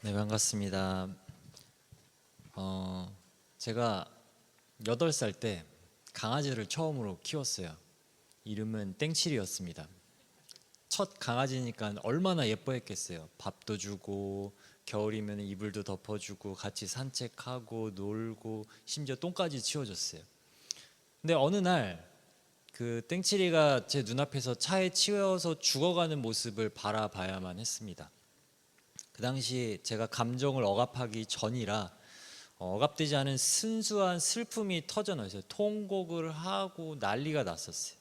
네, 반갑습니다. 제가 8살 때 강아지를 처음으로 키웠어요. 이름은 땡칠이었습니다. 첫 강아지니까 얼마나 예뻐했겠어요. 밥도 주고 겨울이면 이불도 덮어주고 같이 산책하고 놀고 심지어 똥까지 치워줬어요. 근데 어느 날 그 땡칠이가 제 눈앞에서 차에 치여서 죽어가는 모습을 바라봐야만 했습니다. 그 당시 제가 감정을 억압하기 전이라 억압되지 않은 순수한 슬픔이 터져나왔어요. 통곡을 하고 난리가 났었어요.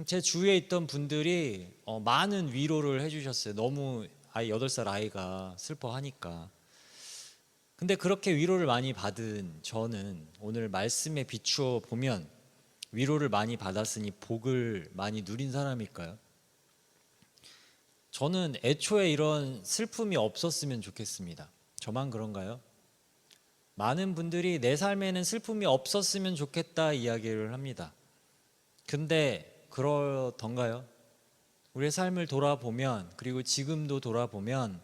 제 주위에 있던 분들이 많은 위로를 해주셨어요. 너무 8살 아이가 슬퍼하니까. 근데 그렇게 위로를 많이 받은 저는 오늘 말씀에 비추어 보면 위로를 많이 받았으니 복을 많이 누린 사람일까요? 저는 애초에 이런 슬픔이 없었으면 좋겠습니다. 저만 그런가요? 많은 분들이 내 삶에는 슬픔이 없었으면 좋겠다 이야기를 합니다. 근데 그러던가요? 우리의 삶을 돌아보면, 그리고 지금도 돌아보면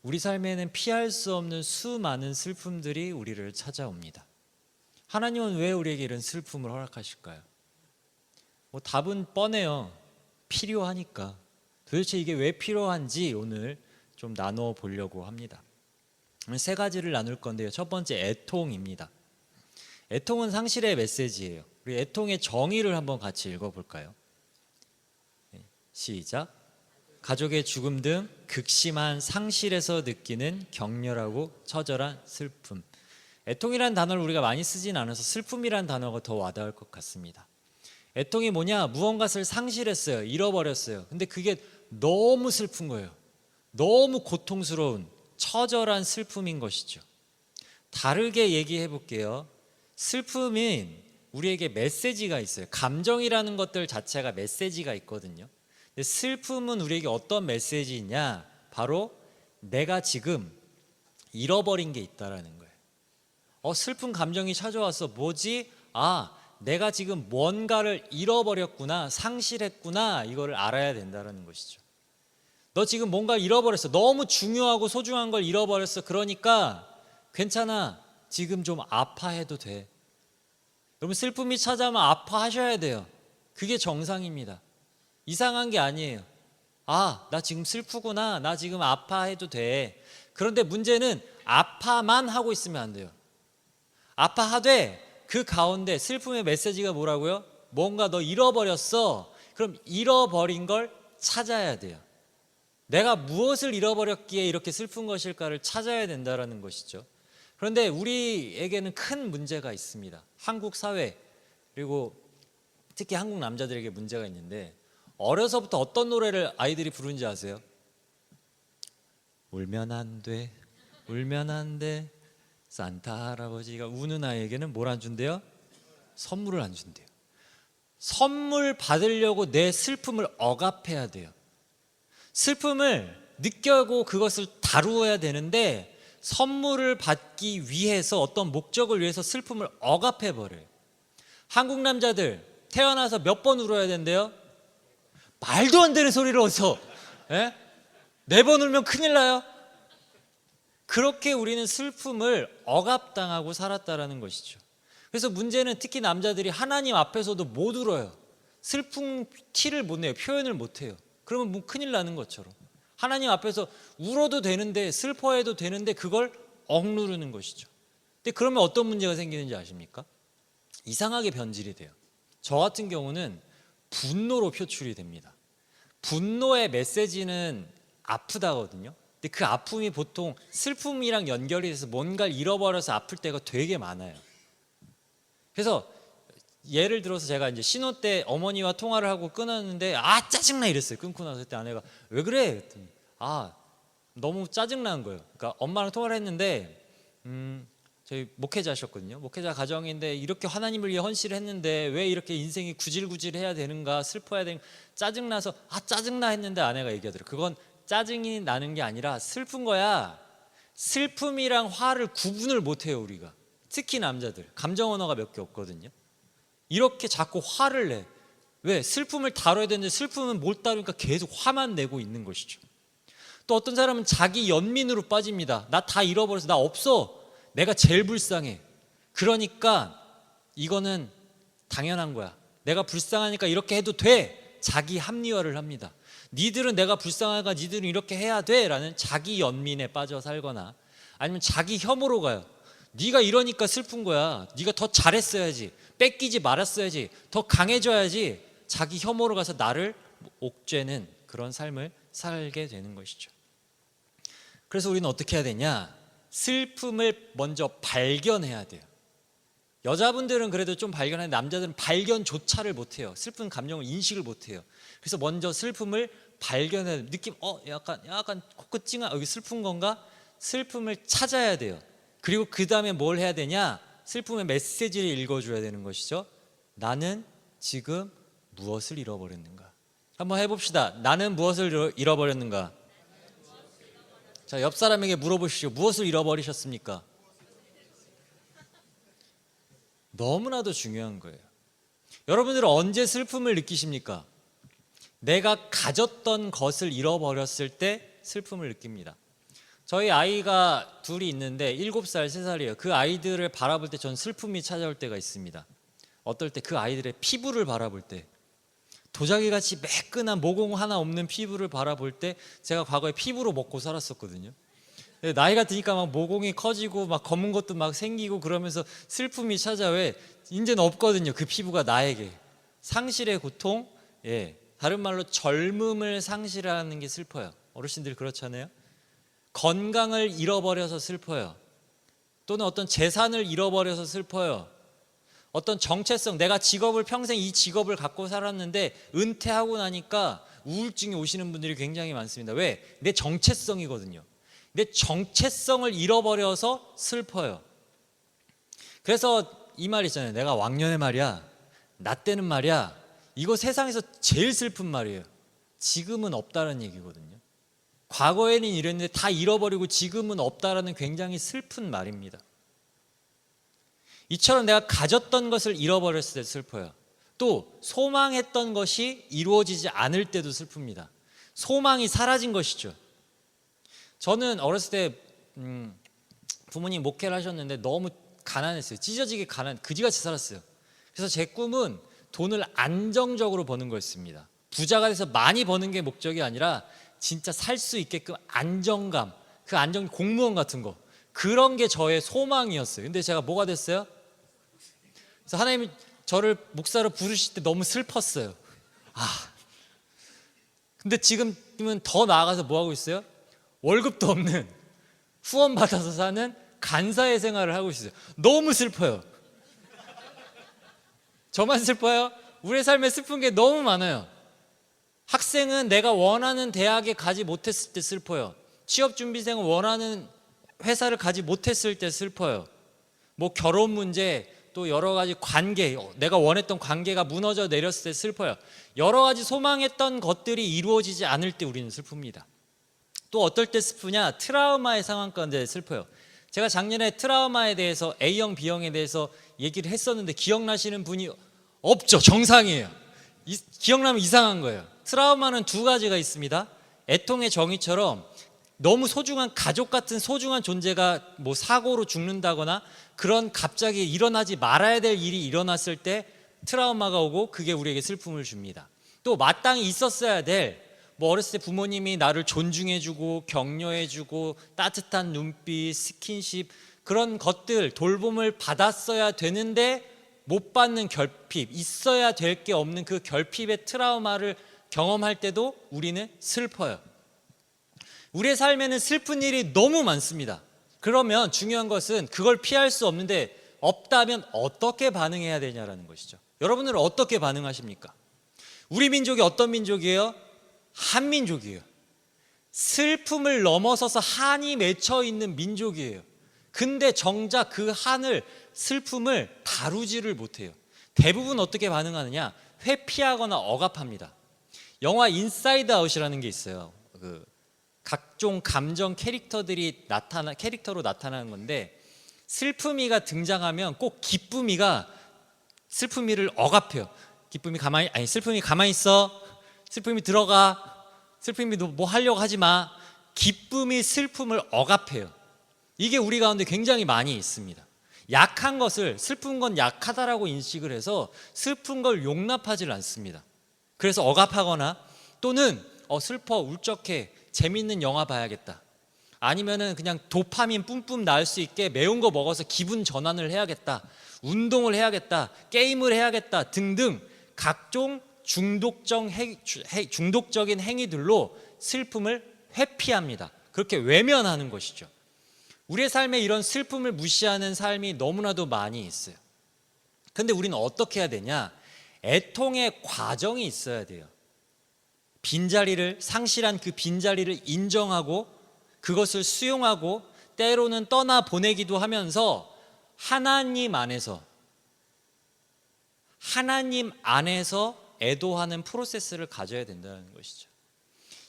우리 삶에는 피할 수 없는 수많은 슬픔들이 우리를 찾아옵니다. 하나님은 왜 우리에게 이런 슬픔을 허락하실까요? 답은 뻔해요. 필요하니까. 도대체 이게 왜 필요한지 오늘 좀 나눠 보려고 합니다. 세 가지를 나눌 건데요. 첫 번째, 애통입니다. 애통은 상실의 메시지예요. 우리 애통의 정의를 한번 같이 읽어볼까요? 시작. 가족의 죽음 등 극심한 상실에서 느끼는 격렬하고 처절한 슬픔. 애통이라는 단어를 우리가 많이 쓰진 않아서 슬픔이라는 단어가 더 와닿을 것 같습니다. 애통이 뭐냐? 무언가를 상실했어요. 잃어버렸어요. 근데 그게 너무 슬픈 거예요. 너무 고통스러운 처절한 슬픔인 것이죠. 다르게 얘기해 볼게요. 슬픔은 우리에게 메시지가 있어요. 감정이라는 것들 자체가 메시지가 있거든요. 근데 슬픔은 우리에게 어떤 메시지냐? 바로 내가 지금 잃어버린 게 있다라는 거예요. 슬픈 감정이 찾아왔어. 뭐지? 내가 지금 뭔가를 잃어버렸구나, 상실했구나, 이거를 알아야 된다는 것이죠. 너 지금 뭔가 잃어버렸어. 너무 중요하고 소중한 걸 잃어버렸어. 그러니까 괜찮아. 지금 좀 아파해도 돼. 여러분, 슬픔이 찾아오면 아파하셔야 돼요. 그게 정상입니다. 이상한 게 아니에요. 나 지금 슬프구나. 나 지금 아파해도 돼. 그런데 문제는 아파만 하고 있으면 안 돼요. 아파하되 그 가운데 슬픔의 메시지가 뭐라고요? 뭔가 너 잃어버렸어. 그럼 잃어버린 걸 찾아야 돼요. 내가 무엇을 잃어버렸기에 이렇게 슬픈 것일까를 찾아야 된다는 것이죠. 그런데 우리에게는 큰 문제가 있습니다. 한국 사회, 그리고 특히 한국 남자들에게 문제가 있는데, 어려서부터 어떤 노래를 아이들이 부르는지 아세요? 울면 안 돼, 울면 안 돼. 산타 할아버지가 우는 아이에게는 뭘 안 준대요? 선물을 안 준대요. 선물 받으려고 내 슬픔을 억압해야 돼요. 슬픔을 느껴고 그것을 다루어야 되는데, 선물을 받기 위해서 어떤 목적을 위해서 슬픔을 억압해버려요. 한국 남자들 태어나서 몇 번 울어야 된대요? 말도 안 되는 소리를 어서 4번 울면 큰일 나요. 그렇게 우리는 슬픔을 억압당하고 살았다라는 것이죠. 그래서 문제는 특히 남자들이 하나님 앞에서도 못 울어요. 슬픔 티를 못 내요. 표현을 못 해요. 그러면 뭐 큰일 나는 것처럼 하나님 앞에서 울어도 되는데, 슬퍼해도 되는데 그걸 억누르는 것이죠. 근데 그러면 어떤 문제가 생기는지 아십니까? 이상하게 변질이 돼요. 저 같은 경우는 분노로 표출이 됩니다. 분노의 메시지는 아프다거든요. 근데 그 아픔이 보통 슬픔이랑 연결이 돼서 뭔가를 잃어버려서 아플 때가 되게 많아요. 그래서 예를 들어서 제가 이제 신호 때 어머니와 통화를 하고 끊었는데 짜증나 이랬어요. 끊고 나서 그때 아내가 왜 그래? 그랬더니 너무 짜증난 거예요. 그러니까 엄마랑 통화를 했는데 저희 목회자셨거든요. 목회자 가정인데 이렇게 하나님을 위해 헌신을 했는데 왜 이렇게 인생이 구질구질해야 되는가, 슬퍼야 되는가, 짜증나서 짜증나 했는데 아내가 얘기하더라고요. 그건 짜증이 나는 게 아니라 슬픈 거야. 슬픔이랑 화를 구분을 못해요. 우리가 특히 남자들 감정 언어가 몇 개 없거든요. 이렇게 자꾸 화를 내. 왜? 슬픔을 다뤄야 되는데 슬픔은 못 다루니까 계속 화만 내고 있는 것이죠. 또 어떤 사람은 자기 연민으로 빠집니다. 나 다 잃어버려서 나 없어. 내가 제일 불쌍해. 그러니까 이거는 당연한 거야. 내가 불쌍하니까 이렇게 해도 돼. 자기 합리화를 합니다. 니들은 내가 불쌍하니까 니들은 이렇게 해야 돼 라는 자기 연민에 빠져 살거나, 아니면 자기 혐오로 가요. 네가 이러니까 슬픈 거야. 네가 더 잘했어야지, 뺏기지 말았어야지, 더 강해져야지. 자기 혐오로 가서 나를 옥죄는 그런 삶을 살게 되는 것이죠. 그래서 우리는 어떻게 해야 되냐? 슬픔을 먼저 발견해야 돼요. 여자분들은 그래도 좀 발견하는데 남자들은 발견조차를 못해요. 슬픈 감정을 인식을 못해요. 그래서 먼저 슬픔을 발견해야 돼요. 느낌 약간 코끝 찡한, 여기 슬픈 건가? 슬픔을 찾아야 돼요. 그리고 그 다음에 뭘 해야 되냐? 슬픔의 메시지를 읽어줘야 되는 것이죠. 나는 지금 무엇을 잃어버렸는가? 한번 해봅시다. 나는 무엇을 잃어버렸는가? 자, 옆 사람에게 물어보시죠. 무엇을 잃어버리셨습니까? 너무나도 중요한 거예요. 여러분들은 언제 슬픔을 느끼십니까? 내가 가졌던 것을 잃어버렸을 때 슬픔을 느낍니다. 저희 아이가 둘이 있는데 7살, 3살이에요. 그 아이들을 바라볼 때 전 슬픔이 찾아올 때가 있습니다. 어떨 때 그 아이들의 피부를 바라볼 때, 도자기같이 매끈한 모공 하나 없는 피부를 바라볼 때, 제가 과거에 피부로 먹고 살았었거든요. 나이가 드니까 막 모공이 커지고 막 검은 것도 막 생기고 그러면서 슬픔이 찾아와. 이제는 없거든요. 그 피부가 나에게. 상실의 고통, 다른 말로 젊음을 상실하는 게 슬퍼요. 어르신들 그렇잖아요. 건강을 잃어버려서 슬퍼요. 또는 어떤 재산을 잃어버려서 슬퍼요. 어떤 정체성, 내가 직업을 평생 이 직업을 갖고 살았는데 은퇴하고 나니까 우울증이 오시는 분들이 굉장히 많습니다. 왜? 내 정체성이거든요. 내 정체성을 잃어버려서 슬퍼요. 그래서 이 말 있잖아요. 내가 왕년에 말이야, 나 때는 말이야, 이거 세상에서 제일 슬픈 말이에요. 지금은 없다는 얘기거든요. 과거에는 이랬는데 다 잃어버리고 지금은 없다라는 굉장히 슬픈 말입니다. 이처럼 내가 가졌던 것을 잃어버렸을 때 슬퍼요. 또 소망했던 것이 이루어지지 않을 때도 슬픕니다. 소망이 사라진 것이죠. 저는 어렸을 때 부모님 목회를 하셨는데 너무 가난했어요. 찢어지게 그지같이 살았어요. 그래서 제 꿈은 돈을 안정적으로 버는 거였습니다. 부자가 돼서 많이 버는 게 목적이 아니라 진짜 살 수 있게끔 안정감, 그 안정, 공무원 같은 거, 그런 게 저의 소망이었어요. 근데 제가 뭐가 됐어요? 그래서 하나님이 저를 목사로 부르실 때 너무 슬펐어요. 근데 지금은 더 나아가서 뭐 하고 있어요? 월급도 없는, 후원 받아서 사는 간사의 생활을 하고 있어요. 너무 슬퍼요. 저만 슬퍼요? 우리의 삶에 슬픈 게 너무 많아요. 학생은 내가 원하는 대학에 가지 못했을 때 슬퍼요. 취업준비생은 원하는 회사를 가지 못했을 때 슬퍼요. 뭐 결혼 문제, 또 여러 가지 관계, 내가 원했던 관계가 무너져 내렸을 때 슬퍼요. 여러 가지 소망했던 것들이 이루어지지 않을 때 우리는 슬픕니다. 또 어떨 때 슬프냐? 트라우마의 상황 가운데 슬퍼요. 제가 작년에 트라우마에 대해서 A형, B형에 대해서 얘기를 했었는데 기억나시는 분이 없죠. 정상이에요. 기억나면 이상한 거예요. 트라우마는 두 가지가 있습니다. 애통의 정의처럼 너무 소중한 가족 같은 소중한 존재가 뭐 사고로 죽는다거나 그런 갑자기 일어나지 말아야 될 일이 일어났을 때 트라우마가 오고 그게 우리에게 슬픔을 줍니다. 또 마땅히 있었어야 될, 뭐 어렸을 때 부모님이 나를 존중해주고 격려해주고 따뜻한 눈빛, 스킨십, 그런 것들, 돌봄을 받았어야 되는데 못 받는 결핍, 있어야 될 게 없는 그 결핍의 트라우마를 경험할 때도 우리는 슬퍼요. 우리의 삶에는 슬픈 일이 너무 많습니다. 그러면 중요한 것은 그걸 피할 수 없는데 없다면 어떻게 반응해야 되냐라는 것이죠. 여러분들은 어떻게 반응하십니까? 우리 민족이 어떤 민족이에요? 한민족이에요. 슬픔을 넘어서서 한이 맺혀 있는 민족이에요. 근데 정작 그 한을, 슬픔을 다루지를 못해요. 대부분 어떻게 반응하느냐? 회피하거나 억압합니다. 영화 인사이드 아웃이라는 게 있어요. 각종 감정 캐릭터로 나타나는 건데, 슬픔이가 등장하면 꼭 기쁨이가 슬픔이를 억압해요. 슬픔이 가만히 있어. 슬픔이 들어가. 슬픔이 너 뭐 하려고 하지 마. 기쁨이 슬픔을 억압해요. 이게 우리 가운데 굉장히 많이 있습니다. 약한 것을, 슬픈 건 약하다라고 인식을 해서 슬픈 걸 용납하지 않습니다. 그래서 억압하거나 또는 슬퍼, 울적해, 재밌는 영화 봐야겠다, 아니면은 그냥 도파민 뿜뿜 날 수 있게 매운 거 먹어서 기분 전환을 해야겠다, 운동을 해야겠다, 게임을 해야겠다 등등 각종 중독적인 행위들로 슬픔을 회피합니다. 그렇게 외면하는 것이죠. 우리의 삶에 이런 슬픔을 무시하는 삶이 너무나도 많이 있어요. 근데 우리는 어떻게 해야 되냐? 애통의 과정이 있어야 돼요. 빈자리를, 상실한 그 빈자리를 인정하고 그것을 수용하고 때로는 떠나보내기도 하면서 하나님 안에서 애도하는 프로세스를 가져야 된다는 것이죠.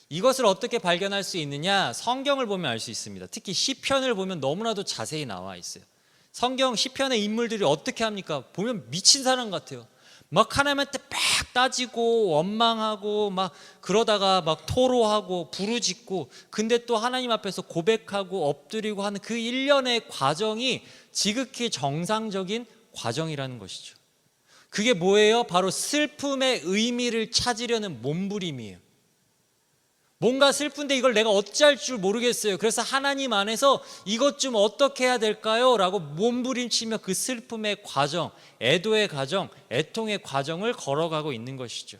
이것을 어떻게 발견할 수 있느냐? 성경을 보면 알 수 있습니다. 특히 시편을 보면 너무나도 자세히 나와 있어요. 성경 시편의 인물들이 어떻게 합니까? 보면 미친 사람 같아요. 막 하나님한테 막 따지고 원망하고 막 그러다가 막 토로하고 부르짖고, 근데 또 하나님 앞에서 고백하고 엎드리고 하는 그 일련의 과정이 지극히 정상적인 과정이라는 것이죠. 그게 뭐예요? 바로 슬픔의 의미를 찾으려는 몸부림이에요. 뭔가 슬픈데 이걸 내가 어찌할 줄 모르겠어요. 그래서 하나님 안에서 이것 좀 어떻게 해야 될까요? 라고 몸부림치며 그 슬픔의 과정, 애도의 과정, 애통의 과정을 걸어가고 있는 것이죠.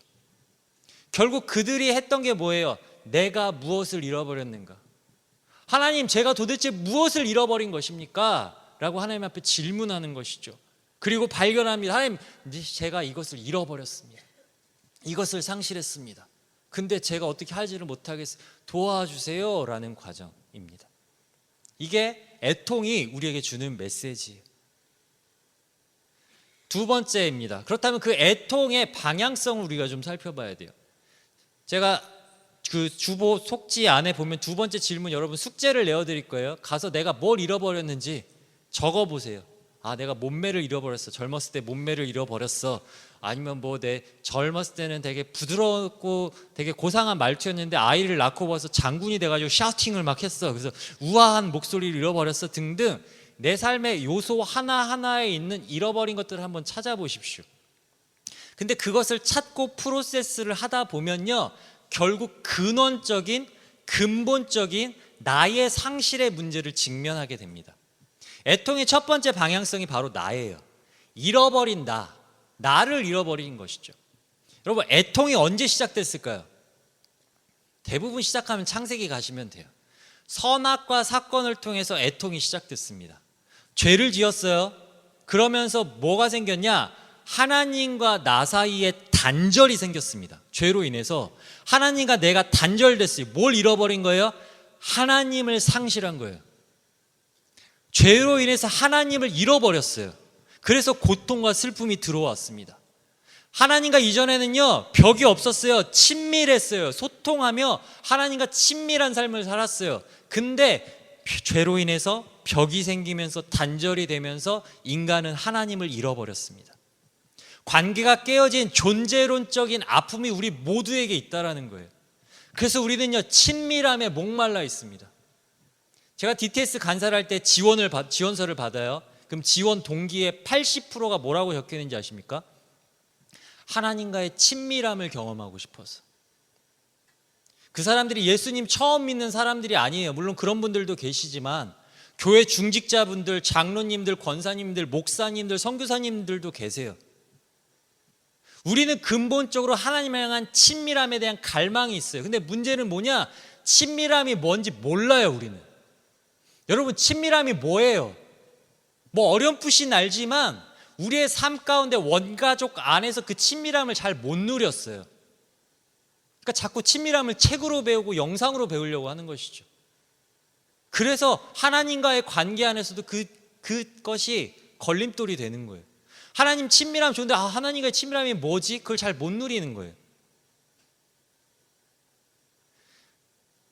결국 그들이 했던 게 뭐예요? 내가 무엇을 잃어버렸는가? 하나님, 제가 도대체 무엇을 잃어버린 것입니까? 라고 하나님 앞에 질문하는 것이죠. 그리고 발견합니다. 하나님, 제가 이것을 잃어버렸습니다. 이것을 상실했습니다. 근데 제가 어떻게 하지를 못하겠어요. 도와주세요 라는 과정입니다. 이게 애통이 우리에게 주는 메시지예요. 두 번째입니다. 그렇다면 그 애통의 방향성을 우리가 좀 살펴봐야 돼요. 제가 그 주보 속지 안에 보면 두 번째 질문, 여러분 숙제를 내어드릴 거예요. 가서 내가 뭘 잃어버렸는지 적어보세요. 내가 몸매를 잃어버렸어. 젊었을 때 몸매를 잃어버렸어. 아니면 뭐 내 젊었을 때는 되게 부드럽고 되게 고상한 말투였는데 아이를 낳고 봐서 장군이 돼가지고 샤우팅을 막 했어. 그래서 우아한 목소리를 잃어버렸어 등등 내 삶의 요소 하나하나에 있는 잃어버린 것들을 한번 찾아보십시오. 근데 그것을 찾고 프로세스를 하다 보면요, 결국 근원적인 근본적인 나의 상실의 문제를 직면하게 됩니다. 애통의 첫 번째 방향성이 바로 나예요. 잃어버린 나를 잃어버린 것이죠. 여러분, 애통이 언제 시작됐을까요? 대부분 시작하면 창세기 가시면 돼요. 선악과 사건을 통해서 애통이 시작됐습니다. 죄를 지었어요. 그러면서 뭐가 생겼냐? 하나님과 나 사이에 단절이 생겼습니다. 죄로 인해서 하나님과 내가 단절됐어요. 뭘 잃어버린 거예요? 하나님을 상실한 거예요. 죄로 인해서 하나님을 잃어버렸어요. 그래서 고통과 슬픔이 들어왔습니다. 하나님과 이전에는요, 벽이 없었어요. 친밀했어요. 소통하며 하나님과 친밀한 삶을 살았어요. 근데 죄로 인해서 벽이 생기면서 단절이 되면서 인간은 하나님을 잃어버렸습니다. 관계가 깨어진 존재론적인 아픔이 우리 모두에게 있다라는 거예요. 그래서 우리는요, 친밀함에 목말라 있습니다. 제가 DTS 간사를 할 때 지원서를 받아요. 그럼 지원 동기의 80%가 뭐라고 적혀 있는지 아십니까? 하나님과의 친밀함을 경험하고 싶어서. 그 사람들이 예수님 처음 믿는 사람들이 아니에요. 물론 그런 분들도 계시지만 교회 중직자분들, 장로님들, 권사님들, 목사님들, 선교사님들도 계세요. 우리는 근본적으로 하나님을 향한 친밀함에 대한 갈망이 있어요. 근데 문제는 뭐냐? 친밀함이 뭔지 몰라요, 우리는. 여러분, 친밀함이 뭐예요? 뭐 어렴풋이 알지만 우리의 삶 가운데 원가족 안에서 그 친밀함을 잘 못 누렸어요. 그러니까 자꾸 친밀함을 책으로 배우고 영상으로 배우려고 하는 것이죠. 그래서 하나님과의 관계 안에서도 그것이 걸림돌이 되는 거예요. 하나님 친밀함 좋은데 하나님과의 친밀함이 뭐지? 그걸 잘 못 누리는 거예요.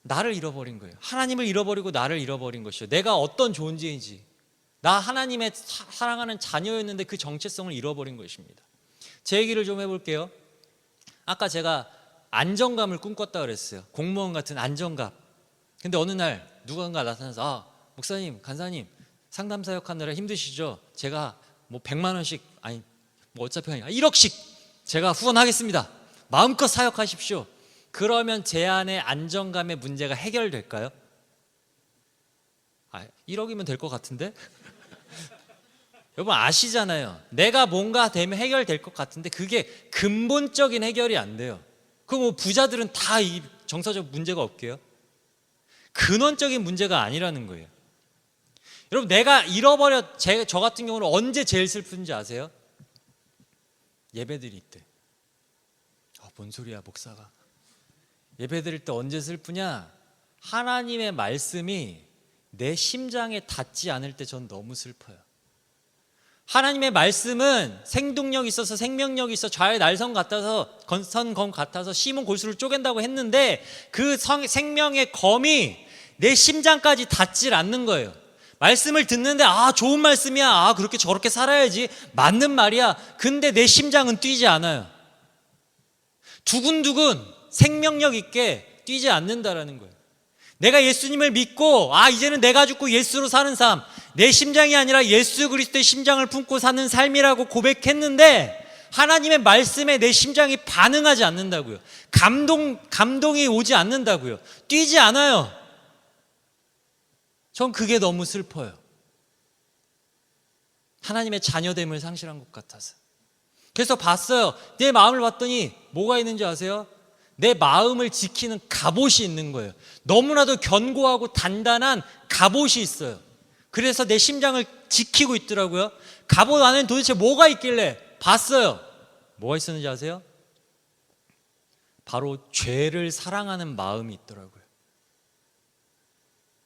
나를 잃어버린 거예요. 하나님을 잃어버리고 나를 잃어버린 것이죠. 내가 어떤 존재인지, 나 하나님의 사랑하는 자녀였는데 그 정체성을 잃어버린 것입니다. 제 얘기를 좀 해볼게요. 아까 제가 안정감을 꿈꿨다 그랬어요. 공무원 같은 안정감. 근데 어느 날 누군가 나타나서 목사님, 간사님 상담사역 하느라 힘드시죠? 제가 뭐 100만 원씩 아니 뭐 어차피 1억씩 제가 후원하겠습니다. 마음껏 사역하십시오. 그러면 제 안의 안정감의 문제가 해결될까요? 1억이면 될 것 같은데? 여러분 아시잖아요. 내가 뭔가 되면 해결될 것 같은데 그게 근본적인 해결이 안 돼요. 그럼 뭐 부자들은 다 이 정서적 문제가 없게요? 근원적인 문제가 아니라는 거예요. 여러분 내가 저 같은 경우는 언제 제일 슬픈지 아세요? 예배 드릴 때. 뭔 소리야 목사가. 예배 드릴 때 언제 슬프냐? 하나님의 말씀이 내 심장에 닿지 않을 때 전 너무 슬퍼요. 하나님의 말씀은 생동력이 있어서 생명력이 있어 좌의 날선 같아서 건선검 같아서 심은 골수를 쪼갠다고 했는데 그 생명의 검이 내 심장까지 닿질 않는 거예요. 말씀을 듣는데 좋은 말씀이야. 그렇게 저렇게 살아야지. 맞는 말이야. 근데 내 심장은 뛰지 않아요. 두근두근 생명력 있게 뛰지 않는다라는 거예요. 내가 예수님을 믿고 이제는 내가 죽고 예수로 사는 삶, 내 심장이 아니라 예수 그리스도의 심장을 품고 사는 삶이라고 고백했는데 하나님의 말씀에 내 심장이 반응하지 않는다고요. 감동이 오지 않는다고요. 뛰지 않아요. 전 그게 너무 슬퍼요. 하나님의 자녀됨을 상실한 것 같아서. 그래서 봤어요. 내 마음을 봤더니 뭐가 있는지 아세요? 내 마음을 지키는 갑옷이 있는 거예요. 너무나도 견고하고 단단한 갑옷이 있어요. 그래서 내 심장을 지키고 있더라고요. 갑옷 안에는 도대체 뭐가 있길래 봤어요. 뭐가 있었는지 아세요? 바로 죄를 사랑하는 마음이 있더라고요.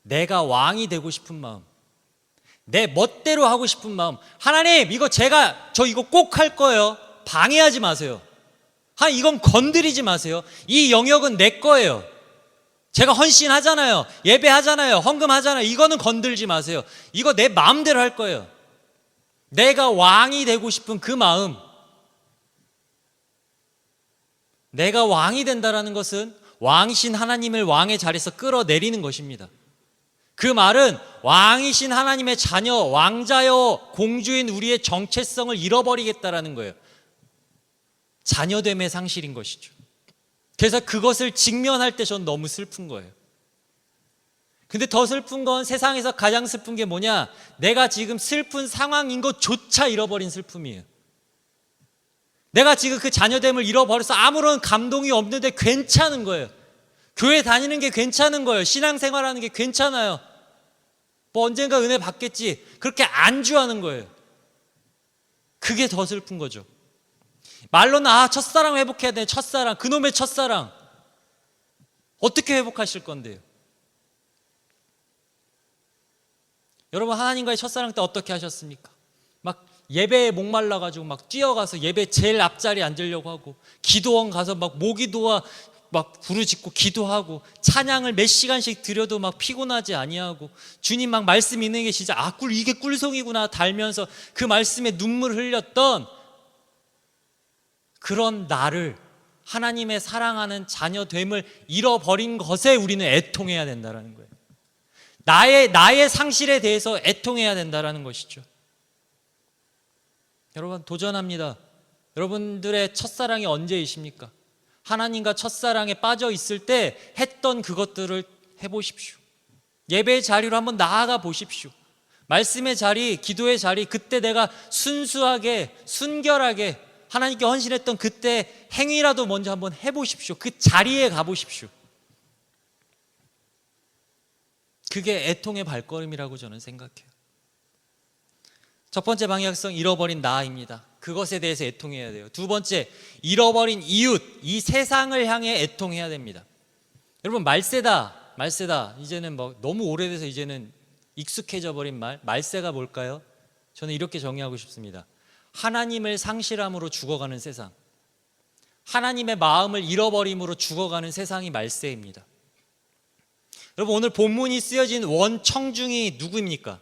내가 왕이 되고 싶은 마음, 내 멋대로 하고 싶은 마음. 하나님 저 이거 꼭 할 거예요. 방해하지 마세요. 이건 건드리지 마세요. 이 영역은 내 거예요. 제가 헌신하잖아요. 예배하잖아요. 헌금하잖아요. 이거는 건들지 마세요. 이거 내 마음대로 할 거예요. 내가 왕이 되고 싶은 그 마음. 내가 왕이 된다라는 것은 왕이신 하나님을 왕의 자리에서 끌어내리는 것입니다. 그 말은 왕이신 하나님의 자녀, 왕자여 공주인 우리의 정체성을 잃어버리겠다라는 거예요. 자녀됨의 상실인 것이죠. 그래서 그것을 직면할 때 전 너무 슬픈 거예요. 근데 더 슬픈 건 세상에서 가장 슬픈 게 뭐냐? 내가 지금 슬픈 상황인 것조차 잃어버린 슬픔이에요. 내가 지금 그 자녀됨을 잃어버려서 아무런 감동이 없는데 괜찮은 거예요. 교회 다니는 게 괜찮은 거예요. 신앙생활하는 게 괜찮아요. 뭐 언젠가 은혜 받겠지. 그렇게 안주하는 거예요. 그게 더 슬픈 거죠. 말로는 첫사랑 회복해야 돼. 첫사랑. 그놈의 첫사랑. 어떻게 회복하실 건데요? 여러분 하나님과의 첫사랑 때 어떻게 하셨습니까? 막 예배에 목말라가지고 막 뛰어가서 예배 제일 앞자리에 앉으려고 하고 기도원 가서 막 모기도와 막 부르짖고 기도하고 찬양을 몇 시간씩 드려도 막 피곤하지 아니하고 주님 막 말씀 있는 게 진짜 이게 꿀송이구나 달면서 그 말씀에 눈물 흘렸던 그런 나를 하나님의 사랑하는 자녀됨을 잃어버린 것에 우리는 애통해야 된다는 거예요. 나의 상실에 대해서 애통해야 된다는 것이죠. 여러분 도전합니다. 여러분들의 첫사랑이 언제이십니까? 하나님과 첫사랑에 빠져 있을 때 했던 그것들을 해보십시오. 예배의 자리로 한번 나아가 보십시오. 말씀의 자리, 기도의 자리, 그때 내가 순수하게 순결하게 하나님께 헌신했던 그때 행위라도 먼저 한번 해보십시오. 그 자리에 가보십시오. 그게 애통의 발걸음이라고 저는 생각해요. 첫 번째 방향성, 잃어버린 나입니다. 그것에 대해서 애통해야 돼요. 두 번째, 잃어버린 이웃, 이 세상을 향해 애통해야 됩니다. 여러분 말세다 이제는 너무 오래돼서 이제는 익숙해져 버린 말세가 뭘까요? 저는 이렇게 정의하고 싶습니다. 하나님을 상실함으로 죽어가는 세상, 하나님의 마음을 잃어버림으로 죽어가는 세상이 말세입니다. 여러분 오늘 본문이 쓰여진 원청중이 누구입니까?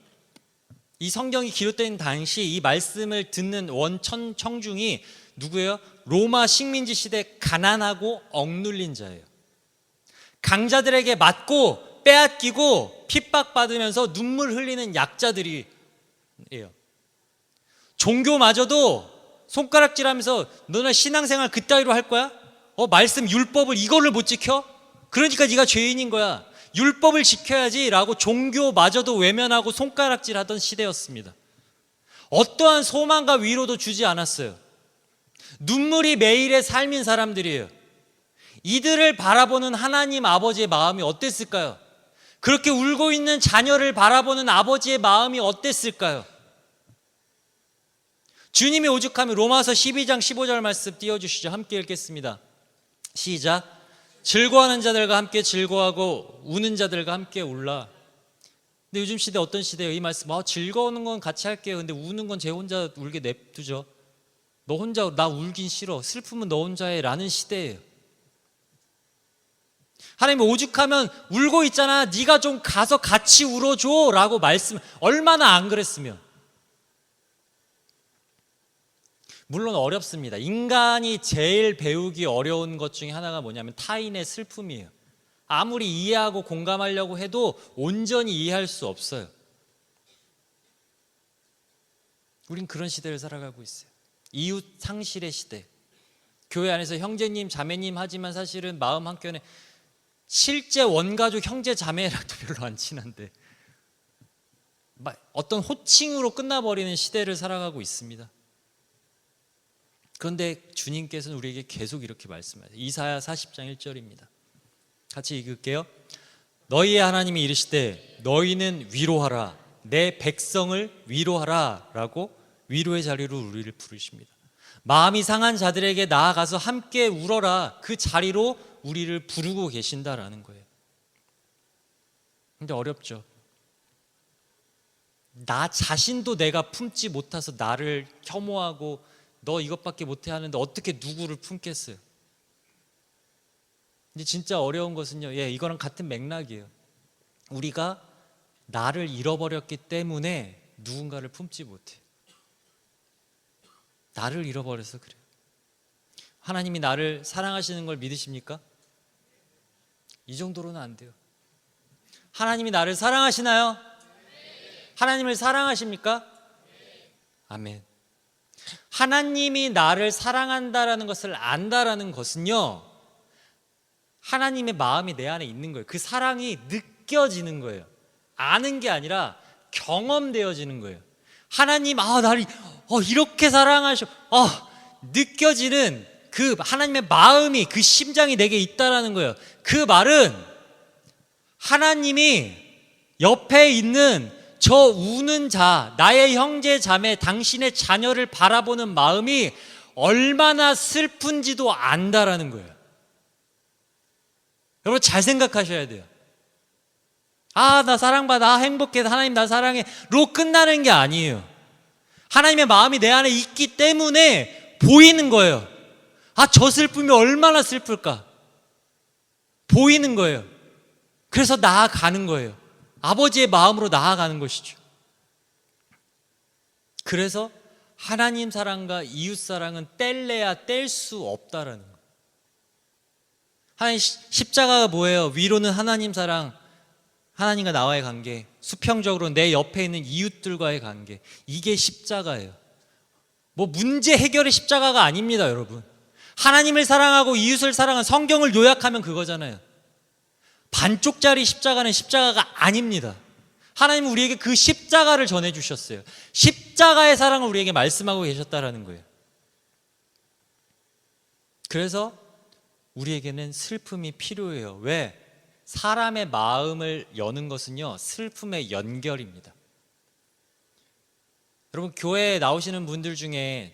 이 성경이 기록된 당시 이 말씀을 듣는 원청중이 누구예요? 로마 식민지 시대 가난하고 억눌린 자예요. 강자들에게 맞고 빼앗기고 핍박받으면서 눈물 흘리는 약자들이에요. 종교마저도 손가락질하면서 너네 신앙생활 그따위로 할 거야? 말씀 율법을 이거를 못 지켜? 그러니까 네가 죄인인 거야. 율법을 지켜야지 라고 종교마저도 외면하고 손가락질하던 시대였습니다. 어떠한 소망과 위로도 주지 않았어요. 눈물이 매일의 삶인 사람들이에요. 이들을 바라보는 하나님 아버지의 마음이 어땠을까요? 그렇게 울고 있는 자녀를 바라보는 아버지의 마음이 어땠을까요? 주님이 오죽하면 로마서 12장 15절 말씀 띄워주시죠. 함께 읽겠습니다. 시작. 즐거워하는 자들과 함께 즐거워하고 우는 자들과 함께 울라. 근데 요즘 시대 어떤 시대예요? 이 말씀 즐거우는 건 같이 할게요. 근데 우는 건 제 혼자 울게 냅두죠. 너 혼자 나 울긴 싫어. 슬픔은 너 혼자 해 라는 시대예요. 하나님 오죽하면 울고 있잖아. 네가 좀 가서 같이 울어줘 라고 말씀. 얼마나 안 그랬으면. 물론 어렵습니다. 인간이 제일 배우기 어려운 것 중에 하나가 뭐냐면 타인의 슬픔이에요. 아무리 이해하고 공감하려고 해도 온전히 이해할 수 없어요. 우린 그런 시대를 살아가고 있어요. 이웃 상실의 시대. 교회 안에서 형제님 자매님 하지만 사실은 마음 한켠에 실제 원가족 형제 자매랑도 별로 안 친한데 어떤 호칭으로 끝나버리는 시대를 살아가고 있습니다. 그런데 주님께서는 우리에게 계속 이렇게 말씀하세요. 이사야 40장 1절입니다. 같이 읽을게요. 너희의 하나님이 이르시되 너희는 위로하라 내 백성을 위로하라 라고 위로의 자리로 우리를 부르십니다. 마음이 상한 자들에게 나아가서 함께 울어라 그 자리로 우리를 부르고 계신다라는 거예요. 근데 어렵죠. 나 자신도 내가 품지 못해서 나를 혐오하고 너 이것밖에 못해 하는데 어떻게 누구를 품겠어요? 근데 진짜 어려운 것은요, 이거랑 같은 맥락이에요. 우리가 나를 잃어버렸기 때문에 누군가를 품지 못해. 나를 잃어버려서 그래요. 하나님이 나를 사랑하시는 걸 믿으십니까? 이 정도로는 안 돼요. 하나님이 나를 사랑하시나요? 하나님을 사랑하십니까? 아멘. 하나님이 나를 사랑한다라는 것을 안다라는 것은요, 하나님의 마음이 내 안에 있는 거예요. 그 사랑이 느껴지는 거예요. 아는 게 아니라 경험되어지는 거예요. 하나님, 나를 이렇게 사랑하셔. 느껴지는 그 하나님의 마음이, 그 심장이 내게 있다라는 거예요. 그 말은 하나님이 옆에 있는 저 우는 자, 나의 형제 자매, 당신의 자녀를 바라보는 마음이 얼마나 슬픈지도 안다라는 거예요. 여러분 잘 생각하셔야 돼요. 나 사랑받아, 나 행복해, 하나님 나 사랑해 로 끝나는 게 아니에요. 하나님의 마음이 내 안에 있기 때문에 보이는 거예요. 저 슬픔이 얼마나 슬플까 보이는 거예요. 그래서 나아가는 거예요. 아버지의 마음으로 나아가는 것이죠. 그래서 하나님 사랑과 이웃 사랑은 뗄래야 뗄 수 없다라는 거예요. 하나님 십자가가 뭐예요? 위로는 하나님 사랑, 하나님과 나와의 관계, 수평적으로 내 옆에 있는 이웃들과의 관계, 이게 십자가예요. 문제 해결의 십자가가 아닙니다, 여러분. 하나님을 사랑하고 이웃을 사랑한 성경을 요약하면 그거잖아요. 반쪽짜리 십자가는 십자가가 아닙니다. 하나님은 우리에게 그 십자가를 전해주셨어요. 십자가의 사랑을 우리에게 말씀하고 계셨다라는 거예요. 그래서 우리에게는 슬픔이 필요해요. 왜? 사람의 마음을 여는 것은요, 슬픔의 연결입니다. 여러분 교회에 나오시는 분들 중에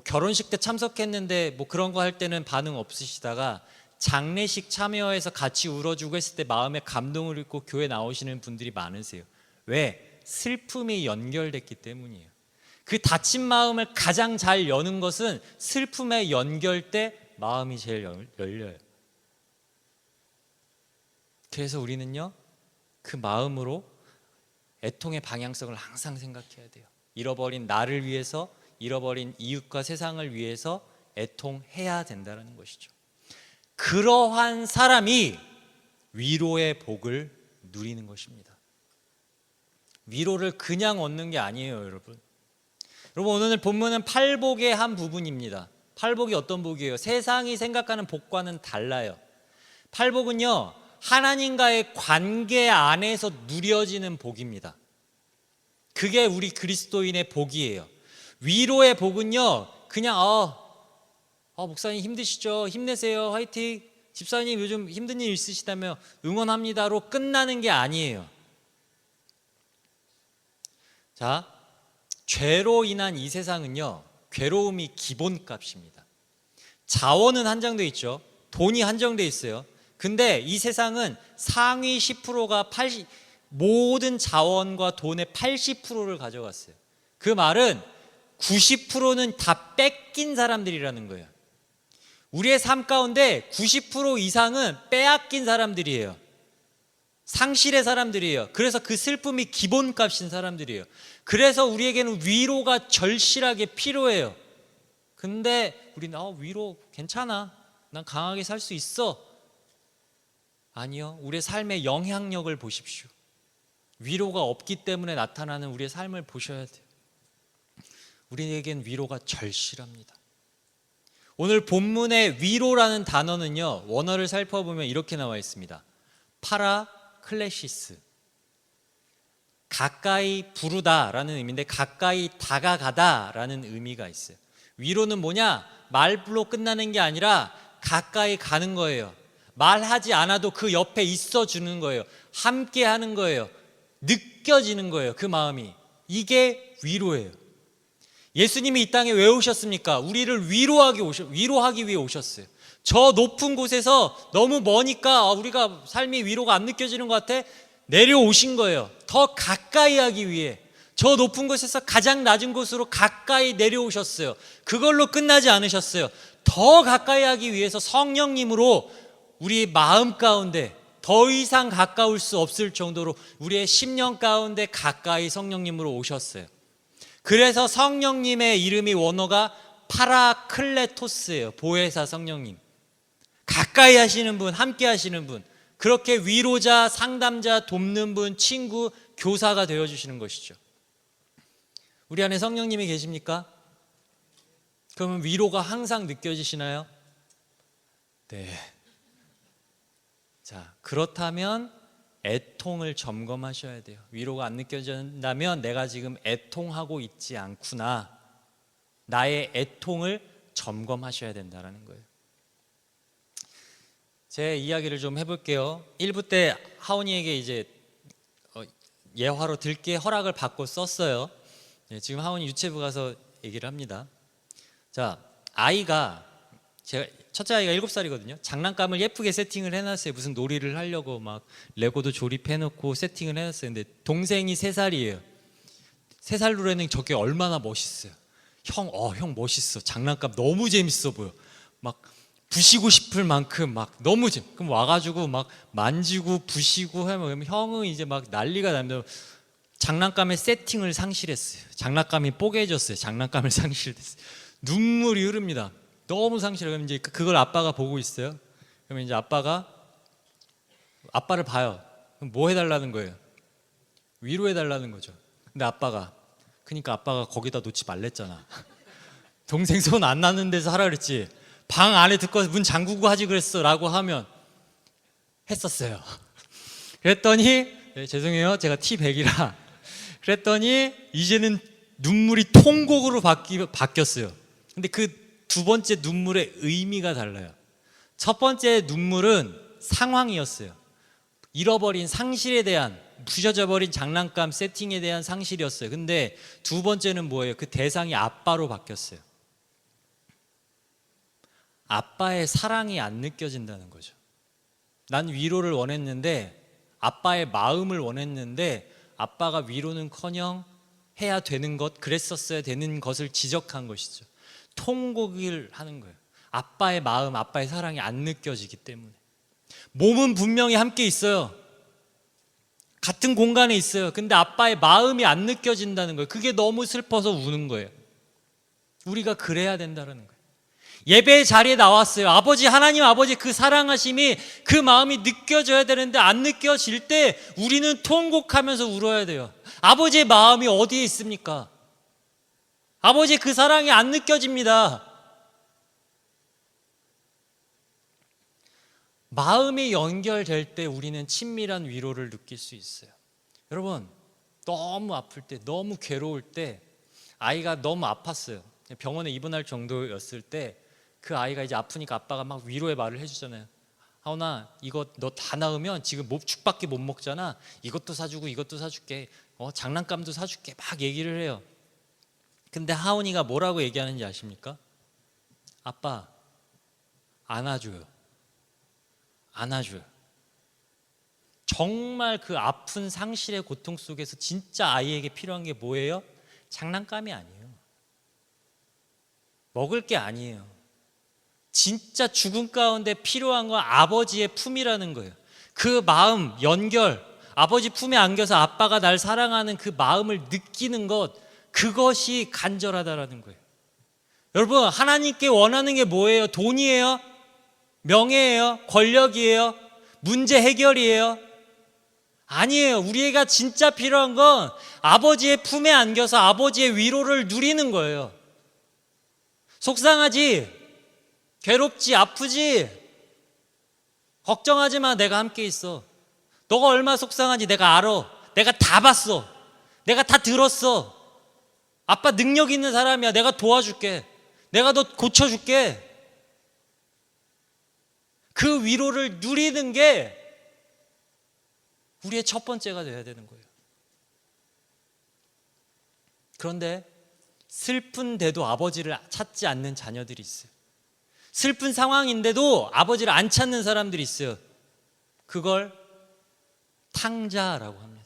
결혼식 때 참석했는데 그런 거 할 때는 반응 없으시다가 장례식 참여해서 같이 울어주고 했을 때 마음에 감동을 입고 교회 나오시는 분들이 많으세요. 왜? 슬픔이 연결됐기 때문이에요. 그 다친 마음을 가장 잘 여는 것은 슬픔에 연결 때 마음이 제일 열려요. 그래서 우리는요, 그 마음으로 애통의 방향성을 항상 생각해야 돼요. 잃어버린 나를 위해서, 잃어버린 이웃과 세상을 위해서 애통해야 된다는 것이죠. 그러한 사람이 위로의 복을 누리는 것입니다. 위로를 그냥 얻는 게 아니에요, 여러분. 여러분, 오늘 본문은 팔복의 한 부분입니다. 팔복이 어떤 복이에요? 세상이 생각하는 복과는 달라요. 팔복은요, 하나님과의 관계 안에서 누려지는 복입니다. 그게 우리 그리스도인의 복이에요. 위로의 복은요, 그냥 목사님 힘드시죠? 힘내세요. 화이팅. 집사님 요즘 힘든 일 있으시다며 응원합니다로 끝나는 게 아니에요. 자, 죄로 인한 이 세상은요, 괴로움이 기본값입니다. 자원은 한정되어 있죠. 돈이 한정되어 있어요. 근데 이 세상은 상위 10%가 모든 자원과 돈의 80%를 가져갔어요. 그 말은 90%는 다 뺏긴 사람들이라는 거예요. 우리의 삶 가운데 90% 이상은 빼앗긴 사람들이에요. 상실의 사람들이에요. 그래서 그 슬픔이 기본값인 사람들이에요. 그래서 우리에게는 위로가 절실하게 필요해요. 근데 우리는 위로 괜찮아, 난 강하게 살 수 있어. 아니요, 우리의 삶의 영향력을 보십시오. 위로가 없기 때문에 나타나는 우리의 삶을 보셔야 돼요. 우리에겐 위로가 절실합니다. 오늘 본문의 위로라는 단어는요, 원어를 살펴보면 이렇게 나와 있습니다. 파라클레시스, 가까이 부르다라는 의미인데 가까이 다가가다라는 의미가 있어요. 위로는 뭐냐? 말로 끝나는 게 아니라 가까이 가는 거예요. 말하지 않아도 그 옆에 있어주는 거예요. 함께 하는 거예요. 느껴지는 거예요. 그 마음이. 이게 위로예요. 예수님이 이 땅에 왜 오셨습니까? 우리를 위로하기 위해 오셨어요. 저 높은 곳에서 너무 머니까 우리가 삶이 위로가 안 느껴지는 것 같아 내려오신 거예요. 더 가까이 하기 위해. 저 높은 곳에서 가장 낮은 곳으로 가까이 내려오셨어요. 그걸로 끝나지 않으셨어요. 더 가까이 하기 위해서 성령님으로 우리 마음 가운데 더 이상 가까울 수 없을 정도로 우리의 심령 가운데 가까이 성령님으로 오셨어요. 그래서 성령님의 이름이 원어가 파라클레토스예요. 보혜사 성령님. 가까이 하시는 분, 함께 하시는 분. 그렇게 위로자, 상담자, 돕는 분, 친구, 교사가 되어주시는 것이죠. 우리 안에 성령님이 계십니까? 그러면 위로가 항상 느껴지시나요? 네. 자, 그렇다면 애통을 점검하셔야 돼요. 위로가 안 느껴진다면 내가 지금 애통하고 있지 않구나. 나의 애통을 점검하셔야 된다는 거예요. 제 이야기를 좀 해볼게요. 1부 때 하온이에게 이제 예화로 들게 허락을 받고 썼어요. 지금 하온이 유채부 가서 얘기를 합니다. 자, 제가 첫째 아이가 7살이거든요. 장난감을 예쁘게 세팅을 해놨어요. 무슨 놀이를 하려고 막 레고도 조립해놓고 세팅을 해놨어요. 근데 동생이 3살이에요. 3살 노래는 저게 얼마나 멋있어요. 형 멋있어. 장난감 너무 재밌어 보여. 막 부시고 싶을 만큼 막 너무 그럼 와가지고 막 만지고 부시고 하면 형은 이제 막 난리가 나면 장난감의 세팅을 상실했어요. 장난감이 뽀개졌어요. 장난감을 상실했어요. 눈물이 흐릅니다. 너무 상실해요. 그럼 이제 그걸 아빠가 보고 있어요. 그러면 이제 아빠를 봐요. 그럼 뭐 해달라는 거예요? 위로해달라는 거죠. 근데 그러니까 아빠가 거기다 놓지 말랬잖아. 동생 손 안 나는 데서 하라 그랬지. 방 안에 듣고 문 잠그고 하지 그랬어 라고 하면 했었어요. 그랬더니 죄송해요. 제가 T100이라 그랬더니 이제는 눈물이 통곡으로 바뀌었어요. 근데 그 두 번째 눈물의 의미가 달라요. 첫 번째 눈물은 상황이었어요. 잃어버린 상실에 대한, 부셔져 버린 장난감 세팅에 대한 상실이었어요. 근데 두 번째는 뭐예요? 그 대상이 아빠로 바뀌었어요. 아빠의 사랑이 안 느껴진다는 거죠. 난 위로를 원했는데, 아빠의 마음을 원했는데 아빠가 위로는커녕 해야 되는 것, 그랬었어야 되는 것을 지적한 것이죠. 통곡을 하는 거예요. 아빠의 마음, 아빠의 사랑이 안 느껴지기 때문에. 몸은 분명히 함께 있어요. 같은 공간에 있어요. 근데 아빠의 마음이 안 느껴진다는 거예요. 그게 너무 슬퍼서 우는 거예요. 우리가 그래야 된다는 거예요. 예배 자리에 나왔어요. 아버지, 하나님 아버지 그 사랑하심이, 그 마음이 느껴져야 되는데 안 느껴질 때 우리는 통곡하면서 울어야 돼요. 아버지의 마음이 어디에 있습니까? 아버지 그 사랑이 안 느껴집니다. 마음이 연결될 때 우리는 친밀한 위로를 느낄 수 있어요. 여러분, 너무 아플 때, 너무 괴로울 때, 아이가 너무 아팠어요. 병원에 입원할 정도였을 때 그 아이가 이제 아프니까 아빠가 막 위로의 말을 해주잖아요. 하온아, 이거 너 다 나으면 지금 죽밖에 못 먹잖아. 이것도 사주고 이것도 사줄게. 장난감도 사줄게. 막 얘기를 해요. 근데 하온이가 뭐라고 얘기하는지 아십니까? 아빠, 안아줘요. 안아줘요. 정말 그 아픈 상실의 고통 속에서 진짜 아이에게 필요한 게 뭐예요? 장난감이 아니에요. 먹을 게 아니에요. 진짜 죽음 가운데 필요한 건 아버지의 품이라는 거예요. 그 마음, 연결, 아버지 품에 안겨서 아빠가 날 사랑하는 그 마음을 느끼는 것, 그것이 간절하다라는 거예요. 여러분, 하나님께 원하는 게 뭐예요? 돈이에요? 명예예요? 권력이에요? 문제 해결이에요? 아니에요. 우리가 진짜 필요한 건 아버지의 품에 안겨서 아버지의 위로를 누리는 거예요. 속상하지? 괴롭지? 아프지? 걱정하지 마. 내가 함께 있어. 너가 얼마나 속상한지 내가 알아. 내가 다 봤어. 내가 다 들었어. 아빠 능력 있는 사람이야. 내가 도와줄게. 내가 너 고쳐줄게. 그 위로를 누리는 게 우리의 첫 번째가 되어야 되는 거예요. 그런데 슬픈데도 아버지를 찾지 않는 자녀들이 있어요. 슬픈 상황인데도 아버지를 안 찾는 사람들이 있어요. 그걸 탕자라고 합니다.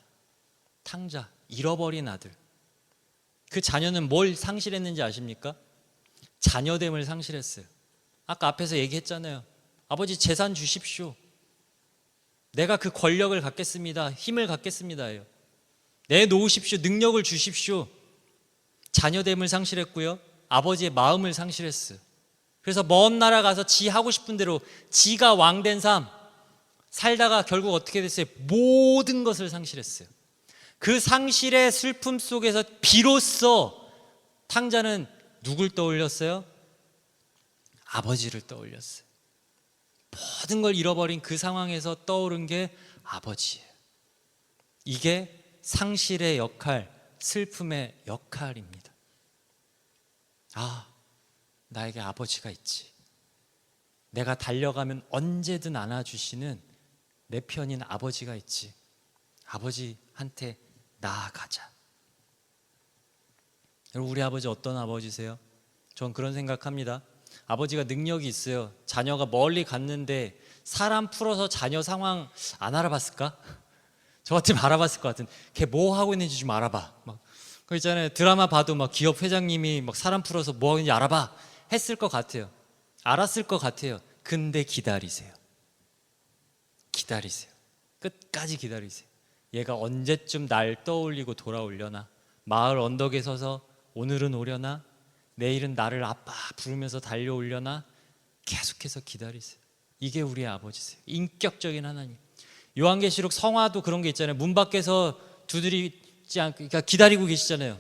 탕자, 잃어버린 아들. 그 자녀는 뭘 상실했는지 아십니까? 자녀됨을 상실했어요. 아까 앞에서 얘기했잖아요. 아버지 재산 주십시오. 내가 그 권력을 갖겠습니다. 힘을 갖겠습니다예요. 내놓으십시오. 능력을 주십시오. 자녀됨을 상실했고요. 아버지의 마음을 상실했어요. 그래서 먼 나라 가서 지 하고 싶은 대로 지가 왕된 삶 살다가 결국 어떻게 됐어요? 모든 것을 상실했어요. 그 상실의 슬픔 속에서 비로소 탕자는 누굴 떠올렸어요? 아버지를 떠올렸어요. 모든 걸 잃어버린 그 상황에서 떠오른 게 아버지예요. 이게 상실의 역할, 슬픔의 역할입니다. 나에게 아버지가 있지. 내가 달려가면 언제든 안아주시는 내 편인 아버지가 있지. 아버지한테 나아가자. 여러분, 우리 아버지 어떤 아버지세요? 전 그런 생각합니다. 아버지가 능력이 있어요. 자녀가 멀리 갔는데 사람 풀어서 자녀 상황 안 알아봤을까? 저 같으면 알아봤을 것 같은. 걔 뭐 하고 있는지 좀 알아봐. 그 있잖아요. 드라마 봐도 막 기업 회장님이 막 사람 풀어서 뭐 하고 있는지 알아봐 했을 것 같아요. 알았을 것 같아요. 근데 기다리세요. 기다리세요. 끝까지 기다리세요. 얘가 언제쯤 날 떠올리고 돌아오려나? 마을 언덕에 서서 오늘은 오려나? 내일은 나를 아빠 부르면서 달려오려나? 계속해서 기다리세요. 이게 우리의 아버지세요. 인격적인 하나님. 요한계시록 성화도 그런 게 있잖아요. 문 밖에서 두드리지 않고, 그러니까 기다리고 계시잖아요.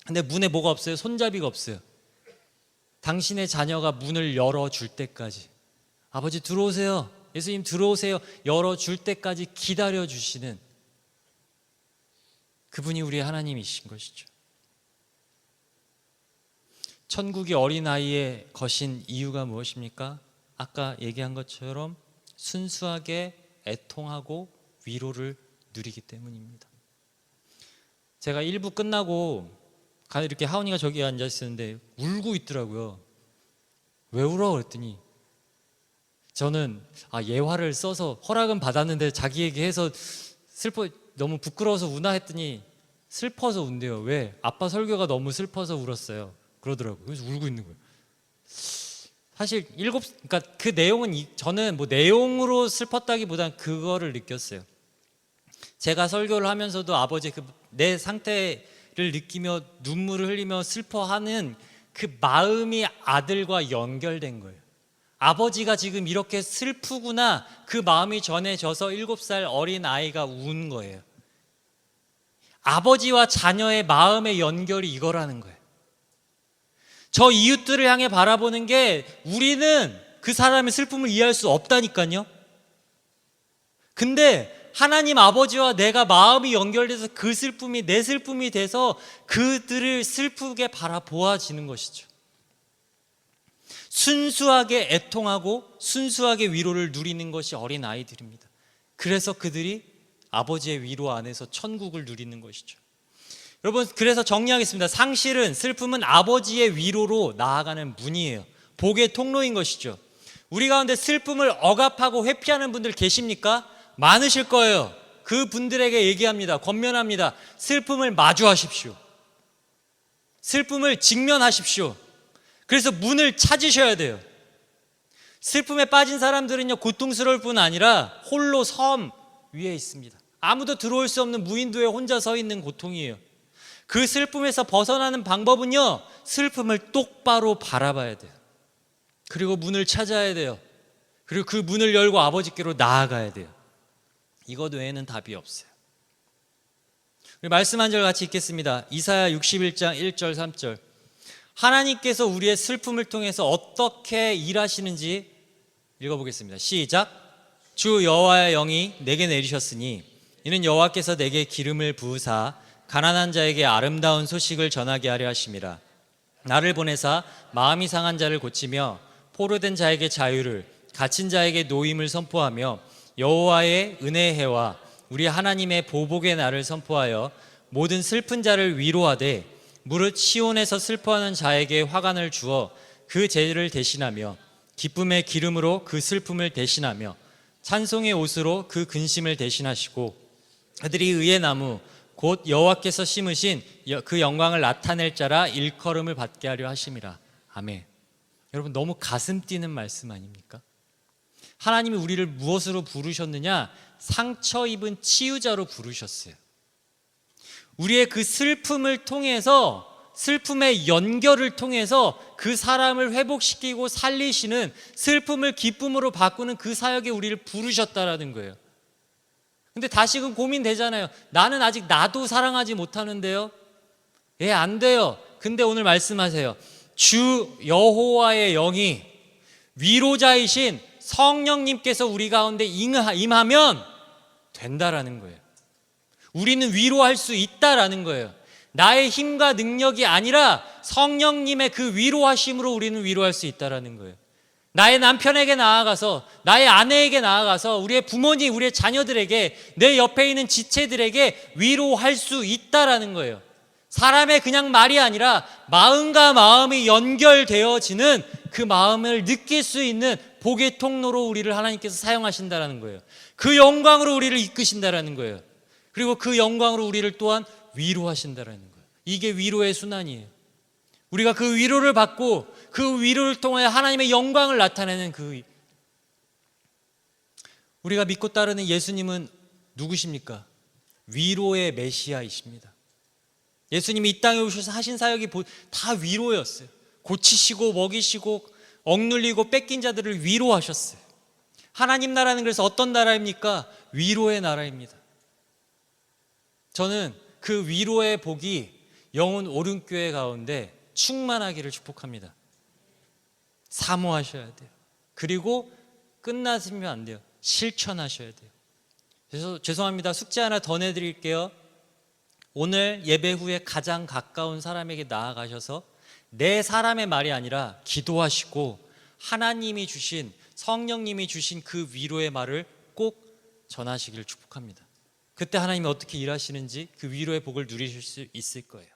근데 문에 뭐가 없어요? 손잡이가 없어요. 당신의 자녀가 문을 열어줄 때까지, 아버지 들어오세요, 예수님 들어오세요, 열어줄 때까지 기다려주시는 그분이 우리의 하나님이신 것이죠. 천국이 어린아이의 것인 이유가 무엇입니까? 아까 얘기한 것처럼 순수하게 애통하고 위로를 누리기 때문입니다. 제가 1부 끝나고 이렇게 하은이가 저기 앉아 있었는데 울고 있더라고요. 왜 울어? 그랬더니 저는 예화를 써서 허락은 받았는데 자기에게 해서 너무 부끄러워서 우나 했더니 슬퍼서 운대요. 왜? 아빠 설교가 너무 슬퍼서 울었어요. 그러더라고요. 그래서 울고 있는 거예요. 사실 그러니까 그 내용은 저는 뭐 내용으로 슬펐다기보다는 그거를 느꼈어요. 제가 설교를 하면서도 아버지 내 상태를 느끼며 눈물을 흘리며 슬퍼하는 그 마음이 아들과 연결된 거예요. 아버지가 지금 이렇게 슬프구나, 그 마음이 전해져서 7살 어린 아이가 운 거예요. 아버지와 자녀의 마음의 연결이 이거라는 거예요. 저 이웃들을 향해 바라보는 게 우리는 그 사람의 슬픔을 이해할 수 없다니까요. 근데 하나님 아버지와 내가 마음이 연결돼서 그 슬픔이 내 슬픔이 돼서 그들을 슬프게 바라보아지는 것이죠. 순수하게 애통하고 순수하게 위로를 누리는 것이 어린 아이들입니다. 그래서 그들이 아버지의 위로 안에서 천국을 누리는 것이죠. 여러분, 그래서 정리하겠습니다. 상실은, 슬픔은 아버지의 위로로 나아가는 문이에요. 복의 통로인 것이죠. 우리 가운데 슬픔을 억압하고 회피하는 분들 계십니까? 많으실 거예요. 그 분들에게 얘기합니다. 권면합니다. 슬픔을 마주하십시오. 슬픔을 직면하십시오. 그래서 문을 찾으셔야 돼요. 슬픔에 빠진 사람들은요, 고통스러울 뿐 아니라 홀로 섬 위에 있습니다. 아무도 들어올 수 없는 무인도에 혼자 서 있는 고통이에요. 그 슬픔에서 벗어나는 방법은요, 슬픔을 똑바로 바라봐야 돼요. 그리고 문을 찾아야 돼요. 그리고 그 문을 열고 아버지께로 나아가야 돼요. 이것 외에는 답이 없어요. 말씀 한 절 같이 읽겠습니다. 이사야 61장 1절 3절. 하나님께서 우리의 슬픔을 통해서 어떻게 일하시는지 읽어보겠습니다. 시작. 주 여호와의 영이 내게 내리셨으니 이는 여호와께서 내게 기름을 부으사 가난한 자에게 아름다운 소식을 전하게 하려 하심이라. 나를 보내사 마음이 상한 자를 고치며 포로된 자에게 자유를, 갇힌 자에게 노임을 선포하며 여호와의 은혜의 해와 우리 하나님의 보복의 날을 선포하여 모든 슬픈 자를 위로하되 무릇 시온에서 슬퍼하는 자에게 화관을 주어 그 죄를 대신하며 기쁨의 기름으로 그 슬픔을 대신하며 찬송의 옷으로 그 근심을 대신하시고 그들이 의의 나무 곧 여호와께서 심으신 그 영광을 나타낼 자라 일컬음을 받게 하려 하심이라. 아멘. 여러분, 너무 가슴 뛰는 말씀 아닙니까? 하나님이 우리를 무엇으로 부르셨느냐? 상처 입은 치유자로 부르셨어요. 우리의 그 슬픔을 통해서, 슬픔의 연결을 통해서 그 사람을 회복시키고 살리시는, 슬픔을 기쁨으로 바꾸는 그 사역에 우리를 부르셨다라는 거예요. 근데 다시금 고민되잖아요. 나는 아직 나도 사랑하지 못하는데요. 안 돼요. 근데 오늘 말씀하세요. 주 여호와의 영이, 위로자이신 성령님께서 우리 가운데 임하면 된다라는 거예요. 우리는 위로할 수 있다라는 거예요. 나의 힘과 능력이 아니라 성령님의 그 위로하심으로 우리는 위로할 수 있다라는 거예요. 나의 남편에게 나아가서, 나의 아내에게 나아가서, 우리의 부모님, 우리의 자녀들에게, 내 옆에 있는 지체들에게 위로할 수 있다라는 거예요. 사람의 그냥 말이 아니라 마음과 마음이 연결되어지는 그 마음을 느낄 수 있는 복의 통로로 우리를 하나님께서 사용하신다라는 거예요. 그 영광으로 우리를 이끄신다라는 거예요. 그리고 그 영광으로 우리를 또한 위로하신다라는 거예요. 이게 위로의 순환이에요. 우리가 그 위로를 받고 그 위로를 통해 하나님의 영광을 나타내는 우리가 믿고 따르는 예수님은 누구십니까? 위로의 메시아이십니다. 예수님이 이 땅에 오셔서 하신 사역이 다 위로였어요. 고치시고 먹이시고 억눌리고 뺏긴 자들을 위로하셨어요. 하나님 나라는 그래서 어떤 나라입니까? 위로의 나라입니다. 저는 그 위로의 복이 영혼 오륜교회 가운데 충만하기를 축복합니다. 사모하셔야 돼요. 그리고 끝나시면 안 돼요. 실천하셔야 돼요. 그래서 죄송합니다. 숙제 하나 더 내드릴게요. 오늘 예배 후에 가장 가까운 사람에게 나아가셔서 내 사람의 말이 아니라 기도하시고 하나님이 주신, 성령님이 주신 그 위로의 말을 꼭 전하시기를 축복합니다. 그때 하나님이 어떻게 일하시는지 그 위로의 복을 누리실 수 있을 거예요.